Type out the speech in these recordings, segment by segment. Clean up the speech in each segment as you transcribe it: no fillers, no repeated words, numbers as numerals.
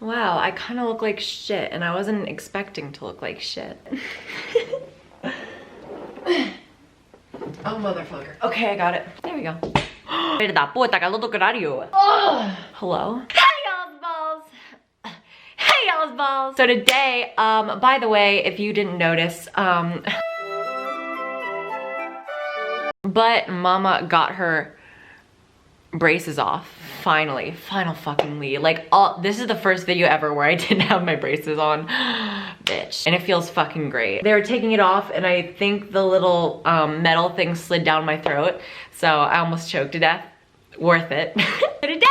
Wow, I kind of look like shit, and I wasn't expecting to look like shit. Oh, motherfucker. Okay, I got it. There we go. Hello? Hey, y'all's balls! Hey, y'all's balls! So today, by the way, if you didn't notice, but Mama got her braces off. Finally, final fuckingly. Like, this is the first video ever where I didn't have my braces on. Bitch. And it feels fucking great. They were taking it off and I think the little metal thing slid down my throat. So I almost choked to death. Worth it. So today,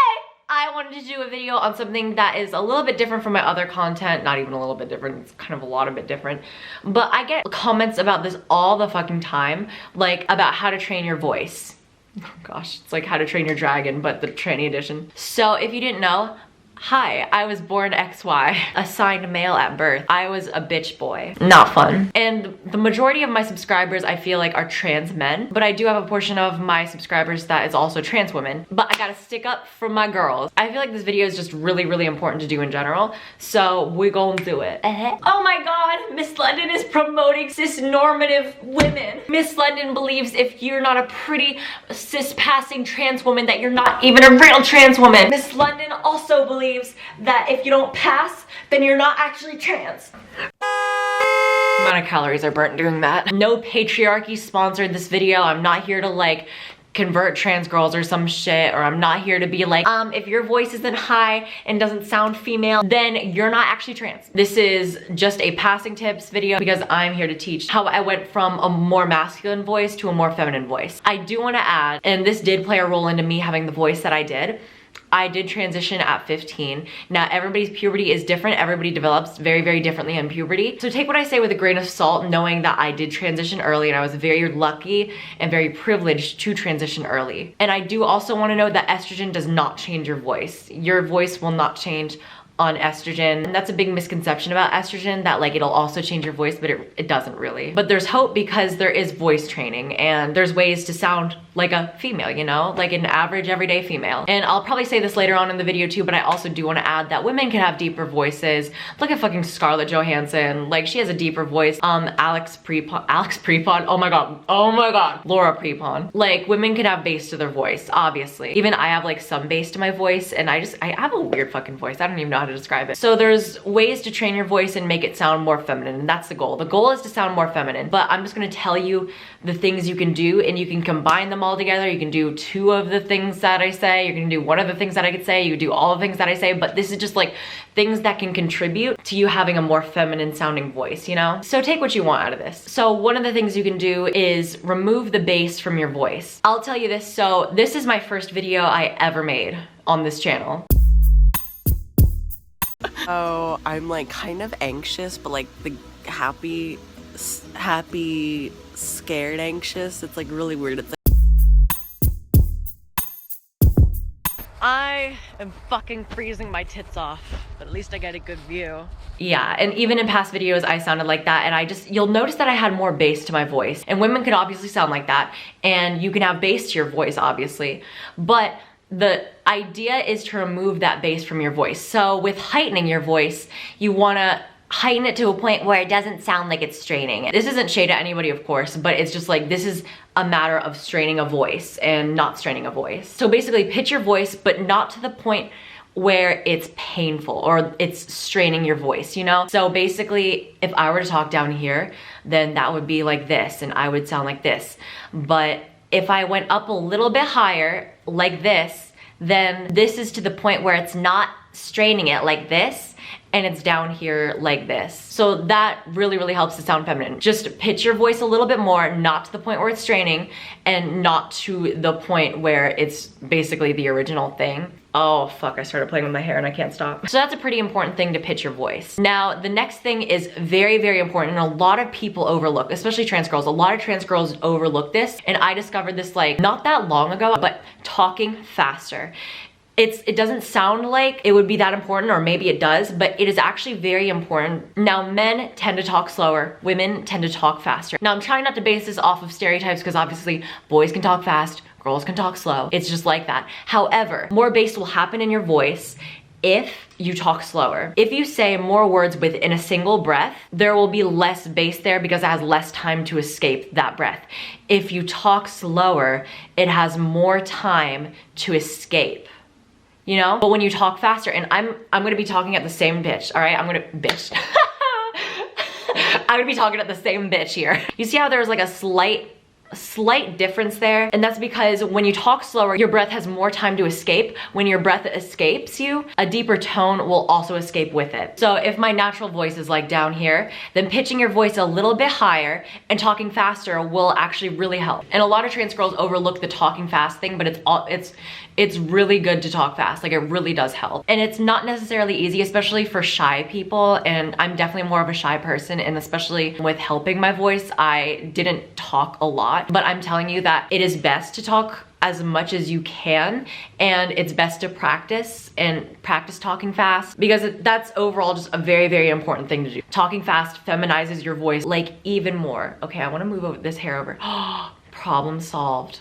I wanted to do a video on something that is a little bit different from my other content. Not even a little bit different, it's kind of a lot of bit different. But I get comments about this all the fucking time. Like, about how to train your voice. Oh gosh, it's like How to Train Your Dragon, but the tranny edition. So if you didn't know, hi, I was born XY, assigned male at birth. I was a bitch boy. Not fun. And the majority of my subscribers I feel like are trans men, but I do have a portion of my subscribers that is also trans women. But I gotta stick up for my girls. I feel like this video is just really, really important to do in general, so we're gonna do it. Oh my god, Miss London is promoting cis-normative women. Miss London believes if you're not a pretty cis-passing trans woman that you're not even a real trans woman. Miss London also believes that if you don't pass, then you're not actually trans. The amount of calories are burnt doing that. No patriarchy sponsored this video. I'm not here to like convert trans girls or some shit, or I'm not here to be like, if your voice isn't high and doesn't sound female, then you're not actually trans. This is just a passing tips video because I'm here to teach how I went from a more masculine voice to a more feminine voice. I do want to add, and this did play a role into me having the voice that I did transition at 15. Now everybody's puberty is different. Everybody develops very, very differently in puberty. So take what I say with a grain of salt, knowing that I did transition early and I was very lucky and very privileged to transition early. And I do also want to know that estrogen does not change your voice. Your voice will not change on estrogen. And that's a big misconception about estrogen, that like it'll also change your voice, but it doesn't really. But there's hope because there is voice training and there's ways to sound like a female, you know, like an average everyday female. And I'll probably say this later on in the video too, but I also do want to add that women can have deeper voices. Look at fucking Scarlett Johansson, like she has a deeper voice. Alex Prepon, oh my god, Laura Prepon. Like women can have bass to their voice, obviously. Even I have like some bass to my voice, and I have a weird fucking voice. I don't even know how to describe it. So there's ways to train your voice and make it sound more feminine, and that's the goal. The goal is to sound more feminine, but I'm just gonna tell you the things you can do, and you can combine them all together. You can do 2 of the things that I say, you can do 1 of the things that I could say, you can do all the things that I say, but this is just like things that can contribute to you having a more feminine sounding voice, you know? So take what you want out of this. So one of the things you can do is remove the bass from your voice. I'll tell you this, so this is my first video I ever made on this channel. Oh, I'm like kind of anxious, but like the happy, scared, anxious. It's like really weird. It's like I am fucking freezing my tits off, but at least I get a good view. Yeah, and even in past videos I sounded like that, and you'll notice that I had more bass to my voice, and women can obviously sound like that, and you can have bass to your voice obviously, but the idea is to remove that bass from your voice. So with heightening your voice, you wanna heighten it to a point where it doesn't sound like it's straining. This isn't shade at anybody, of course, but it's just like, this is a matter of straining a voice and not straining a voice. So basically pitch your voice, but not to the point where it's painful or it's straining your voice, you know? So basically, if I were to talk down here, then that would be like this, and I would sound like this. But if I went up a little bit higher, like this, then this is to the point where it's not straining it like this, and it's down here like this. So that really, really helps to sound feminine. Just pitch your voice a little bit more, not to the point where it's straining, and not to the point where it's basically the original thing. Oh fuck, I started playing with my hair and I can't stop. So that's a pretty important thing to pitch your voice. Now, the next thing is very, very important, and a lot of people overlook, especially trans girls. A lot of trans girls overlook this, and I discovered this like not that long ago, but talking faster. It doesn't sound like it would be that important, or maybe it does, but it is actually very important. Now, men tend to talk slower, women tend to talk faster. Now, I'm trying not to base this off of stereotypes because obviously boys can talk fast, girls can talk slow. It's just like that. However, more bass will happen in your voice if you talk slower. If you say more words within a single breath, there will be less bass there because it has less time to escape that breath. If you talk slower, it has more time to escape. You know? But when you talk faster, and I'm gonna be talking at the same pitch, all right? I'm gonna be talking at the same pitch here. You see how there's like a slight difference there? And that's because when you talk slower, your breath has more time to escape. When your breath escapes you, a deeper tone will also escape with it. So if my natural voice is like down here, then pitching your voice a little bit higher and talking faster will actually really help. And a lot of trans girls overlook the talking fast thing, but it's really good to talk fast. Like, it really does help. And it's not necessarily easy, especially for shy people. And I'm definitely more of a shy person. And especially with helping my voice, I didn't talk a lot. But I'm telling you that it is best to talk as much as you can. And it's best to practice talking fast, because that's overall just a very, very important thing to do. Talking fast feminizes your voice like even more. Okay, I wanna move this hair over. Problem solved.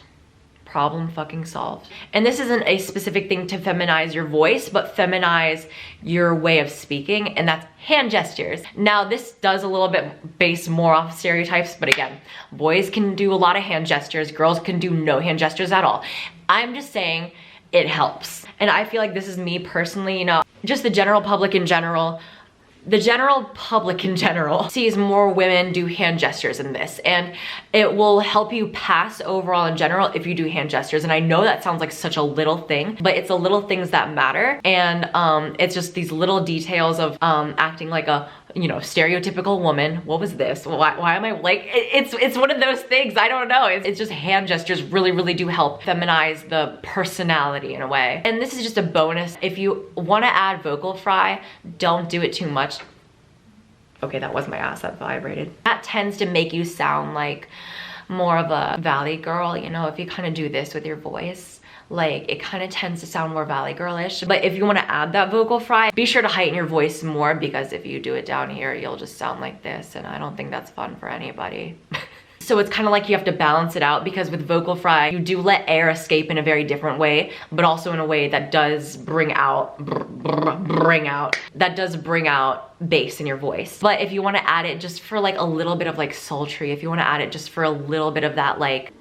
Problem fucking solved. And this isn't a specific thing to feminize your voice, but feminize your way of speaking, and that's hand gestures. Now, this does a little bit base more off stereotypes, but again, boys can do a lot of hand gestures, girls can do no hand gestures at all. I'm just saying it helps. And I feel like this is me personally, you know, just the general public in general sees more women do hand gestures in this, and it will help you pass overall in general if you do hand gestures. And I know that sounds like such a little thing, but it's the little things that matter. And it's just these little details of acting like a, you know, stereotypical woman. What was this? Why am I like, it's one of those things, I don't know. It's just hand gestures really, really do help feminize the personality in a way. And this is just a bonus. If you wanna add vocal fry, don't do it too much. Okay, that was my ass that vibrated. That tends to make you sound like more of a valley girl, you know, if you kind of do this with your voice. Like, it kind of tends to sound more valley girlish. But if you want to add that vocal fry, be sure to heighten your voice more, because if you do it down here, you'll just sound like this, and I don't think that's fun for anybody. So it's kind of like you have to balance it out, because with vocal fry, you do let air escape in a very different way, but also in a way that does bring out bass in your voice. But if you want to add it just for like a little bit of like sultry, if you want to add it just for a little bit of that like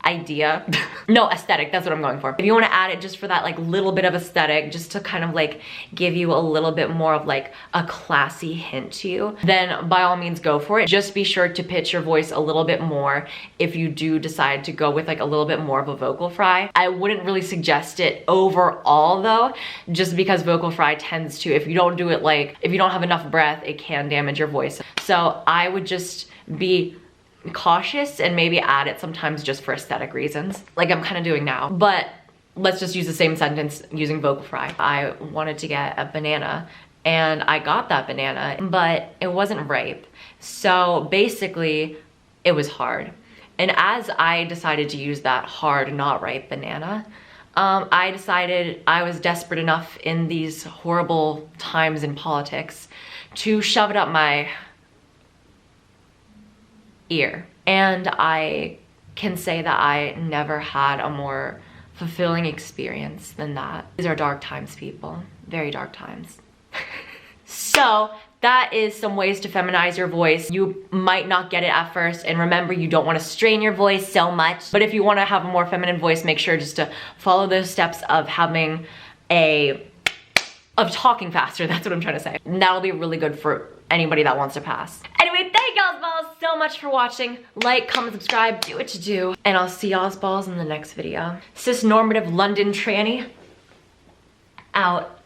idea, no, aesthetic, that's what I'm going for. If you want to add it just for that like little bit of aesthetic, just to kind of like give you a little bit more of like a classy hint to you, then by all means go for it. Just be sure to pitch your voice a little bit more if you do decide to go with like a little bit more of a vocal fry. I wouldn't really suggest it overall though, just because vocal fry tends to, if you don't do it like, if you don't have enough breath, it can damage your voice. So I would just be cautious and maybe add it sometimes just for aesthetic reasons, like I'm kind of doing now. But let's just use the same sentence using vocal fry. I wanted to get a banana, and I got that banana, but it wasn't ripe. So basically it was hard. And as I decided to use that hard, not ripe banana, I decided I was desperate enough in these horrible times in politics to shove it up my ear. And I can say that I never had a more fulfilling experience than that. These are dark times, people. Very dark times. So that is some ways to feminize your voice. You might not get it at first, and remember, you don't want to strain your voice so much. But if you want to have a more feminine voice, make sure just to follow those steps of talking faster. That's what I'm trying to say. And that'll be really good for anybody that wants to pass. Anyway, thank y'all's balls so much for watching. Like, comment, subscribe, do what you do. And I'll see y'all's balls in the next video. Cis-normative London tranny out.